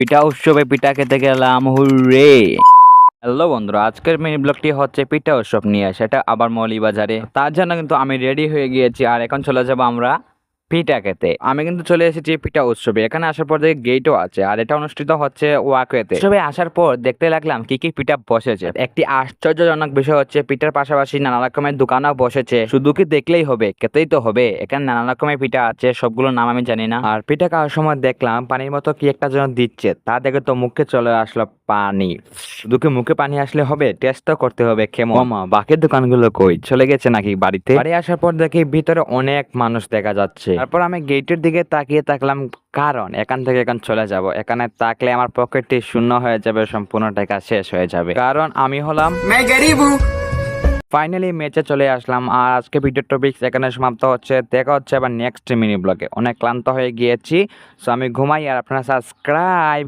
পিঠা উৎসবে পিঠা খেতে গেলাম, হুররে! হ্যালো বন্ধুরা, আজকের মিনি ব্লগটি হচ্ছে পিঠা উৎসব নিয়ে, সেটা আবার মৌলভীবাজারে। তার জন্য কিন্তু আমি রেডি হয়ে গিয়েছি, আর এখন চলে যাবো আমরা পিঠা খেতে। আমি কিন্তু চলে এসেছি পিঠা উৎসবে। এখানে আসার পর দেখি গেটও আছে, আর এটা অনুষ্ঠিত হচ্ছে ওয়াকওয়েতে। উৎসবে আসার পর দেখতে লাগলাম কি কি পিঠা বসেছে। একটি আশ্চর্যজনক বিষয় হচ্ছে পিঠার পাশাপাশি নানা রকমের দোকানও বসেছে। শুধু কি দেখলেই হবে, খেতেই তো হবে। এখানে নানা রকমের পিঠা আছে, সবগুলোর নাম আমি জানি না। আর পিঠা খাওয়ার সময় দেখলাম পানির মতো কি একটা যেন দিচ্ছে, তা দেখে তো মুখে চলে আসলো পানি। শুধু কি মুখে পানি আসলে হবে, টেস্ট তো করতে হবে কেমন। মামা বাকি দোকানগুলো কই, চলে গেছে নাকি বাড়িতে? বাড়ি আসার পর দেখি ভিতরে অনেক মানুষ দেখা যাচ্ছে। তারপর আমি গেটের দিকে তাকিয়ে থাকলাম, কারণ এখান থেকে এখন চলে যাব। এখানে থাকলে আমার পকেটটি শূন্য হয়ে যাবে, সম্পূর্ণ টাকা শেষ হয়ে যাবে। কারণ আমি হলাম ফাইনালি ম্যাচে চলে আসলাম। আর আজকে ভিডিও টপিক্স এখানে সমাপ্ত হচ্ছে। দেখা হচ্ছে আবার নেক্সট মিনি ব্লগে। অনেক ক্লান্ত হয়ে গিয়েছি, সো আমি ঘুমাই, আর আপনারা সাবস্ক্রাইব